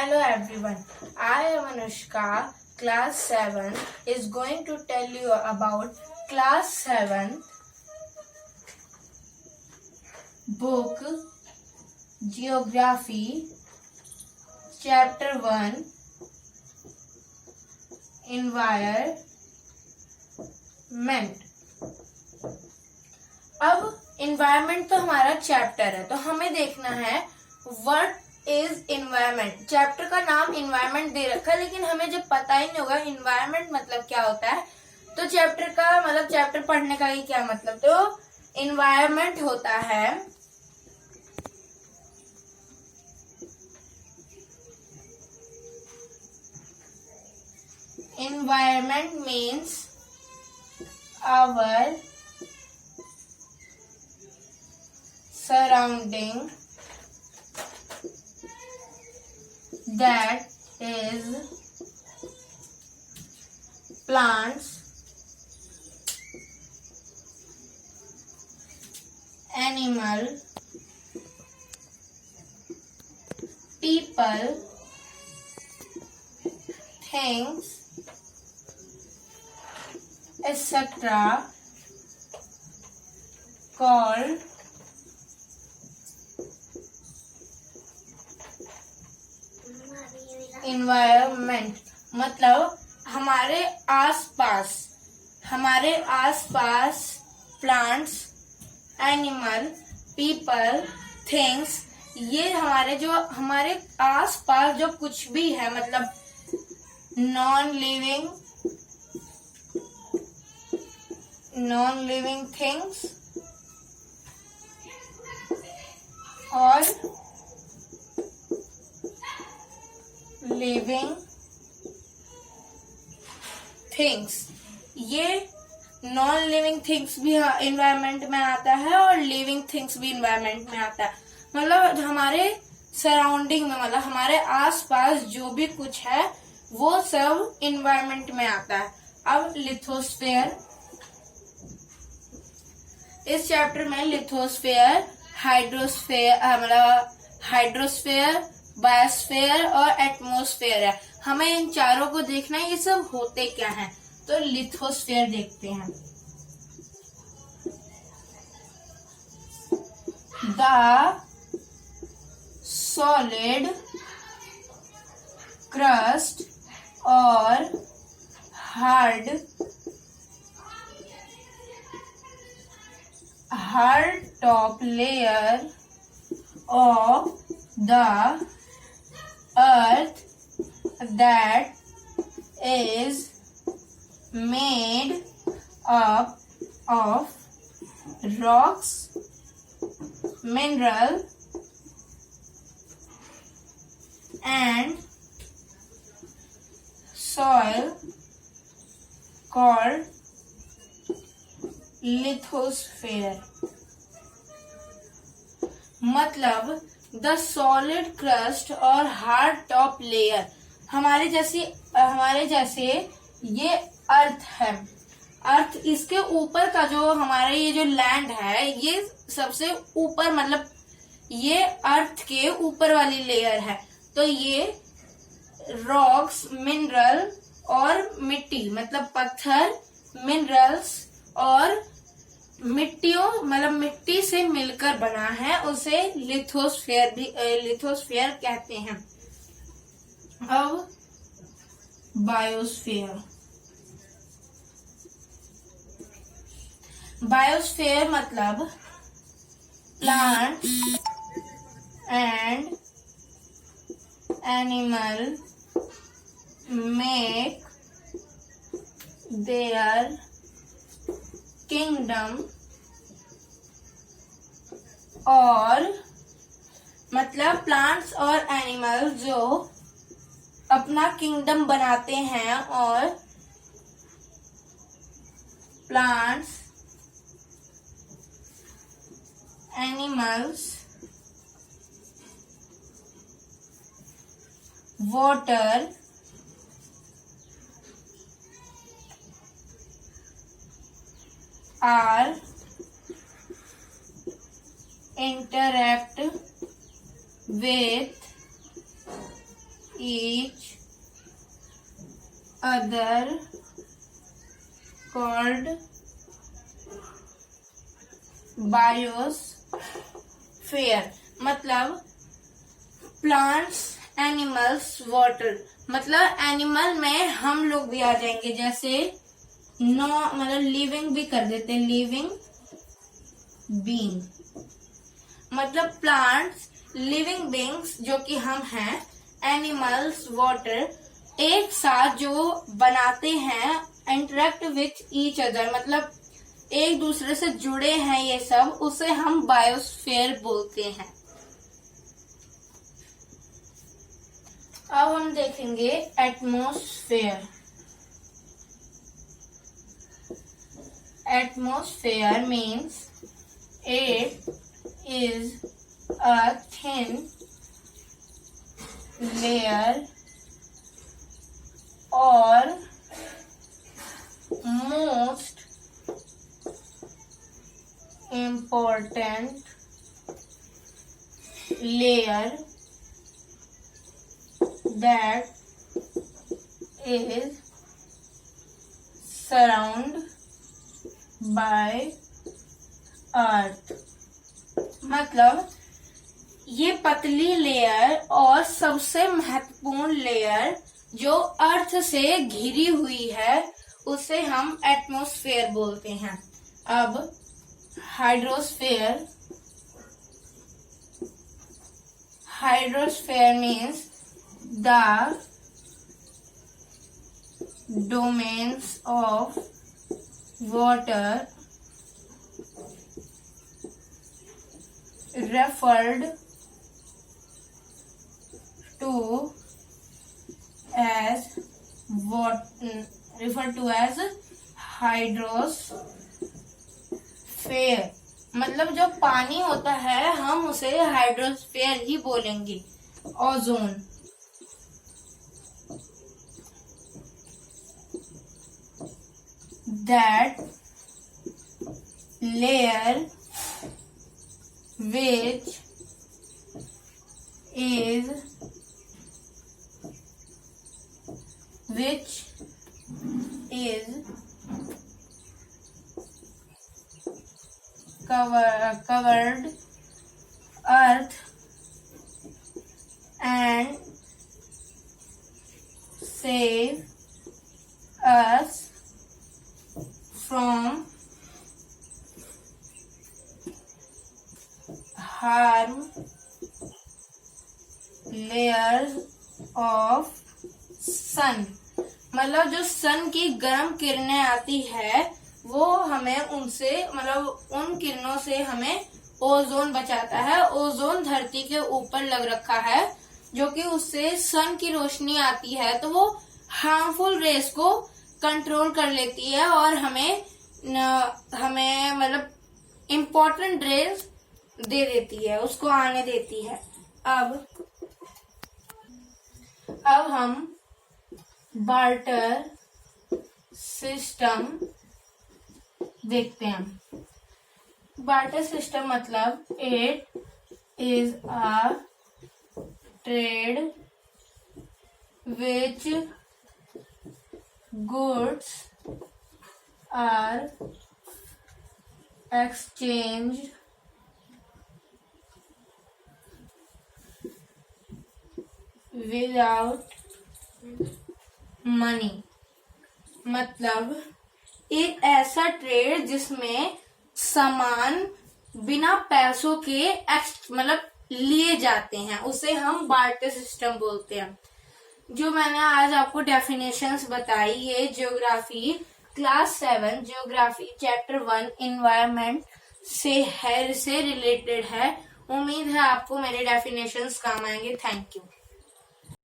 Hello everyone, I am Anushka, class 7 is going to tell you about class 7 book Geography chapter 1 Environment। अब environment तो हमारा chapter है, तो हमें देखना है व्हाट इज इन्वायरमेंट। चैप्टर का नाम इन्वायरमेंट दे रखा है, लेकिन हमें जब पता ही नहीं होगा इन्वायरमेंट मतलब क्या होता है, तो चैप्टर का मतलब चैप्टर पढ़ने का ही क्या मतलब। तो इन्वायरमेंट होता है environment means our surrounding, that is plants, animal, people, things, etc. called environment। मतलब हमारे आसपास प्लांट्स, एनिमल, पीपल, थिंग्स, ये हमारे आसपास जो कुछ भी है, मतलब नॉन लिविंग थिंग्स और लिविंग थिंग्स, ये नॉन लिविंग थिंग्स भी इन्वायरमेंट में आता है और लिविंग थिंग्स भी इन्वायरमेंट में आता है। मतलब हमारे सराउंडिंग में, मतलब हमारे आसपास जो भी कुछ है वो सब इन्वायरमेंट में आता है। अब लिथोस्फेयर, इस चैप्टर में लिथोस्फेयर, हाइड्रोस्फेयर, बायोस्फेयर और एटमॉस्फेयर है। हमें इन चारों को देखना है, ये सब होते क्या हैं। तो लिथोस्फेयर देखते हैं। द सॉलिड क्रस्ट और hard top layer of the earth that is made up of rocks, mineral and soil called lithosphere. मतलब द सॉलिड क्रस्ट और हार्ड टॉप लेयर, हमारे जैसे ये अर्थ है। अर्थ, इसके ऊपर का जो हमारे ये जो लैंड है, ये सबसे ऊपर, मतलब ये अर्थ के ऊपर वाली लेयर है। तो ये रॉक्स, मिनरल और मिट्टी, मतलब पत्थर, मिनरल्स और मिट्टी से मिलकर बना है, उसे लिथोस्फेयर कहते हैं। अब बायोस्फेयर मतलब plant and animal make their kingdom, और मतलब प्लांट्स और एनिमल जो अपना किंगडम बनाते हैं, और plants, animals, water, are interact with each other called biosphere. मतलब प्लांट्स, एनिमल्स, वाटर, मतलब एनिमल में हम लोग भी आ जाएंगे, जैसे नो मतलब लिविंग भी कर देते हैं, लिविंग बीइंग, मतलब प्लांट्स, लिविंग बीइंग्स जो कि हम हैं, एनिमल्स, वाटर, एक साथ जो बनाते हैं, इंटरेक्ट विथ ईच अदर, मतलब एक दूसरे से जुड़े हैं ये सब, उसे हम बायोस्फीयर बोलते हैं। अब हम देखेंगे atmosphere. Atmosphere means it is a thin layer और most important layer that is surrounded by earth। मतलब ये पतली लेयर और सबसे महत्वपूर्ण लेयर जो अर्थ से घिरी हुई है उसे हम एटमॉस्फेयर बोलते हैं। अब hydrosphere. Hydrosphere means the domains of water referred to as hydrosphere. मतलब जो पानी होता है हम उसे हाइड्रोस्फेयर ही बोलेंगे। Ozone. That layer which is covered earth and save us from harm layers of sun। मतलब जो सन की गर्म किरणें आती है वो हमें उनसे मतलब उन किरणों से हमें ओजोन बचाता है। ओजोन धरती के ऊपर लग रखा है जो कि उससे सन की रोशनी आती है तो वो हार्मफुल रेस को कंट्रोल कर लेती है और हमें मतलब इम्पोर्टेंट रेस दे देती है, उसको आने देती है। अब हम बार्टर सिस्टम देखते हैं। बार्टर सिस्टम मतलब it is a trade which goods are exchanged without money। मतलब एक ऐसा ट्रेड जिसमें सामान बिना पैसों के मतलब लिए जाते हैं उसे हम बार्टर सिस्टम बोलते हैं। जो मैंने आज आपको डेफिनेशंस बताई ये geography class 7 geography chapter 1 environment से रिलेटेड है। उम्मीद है आपको मेरे डेफिनेशंस काम आएंगे। Thank you.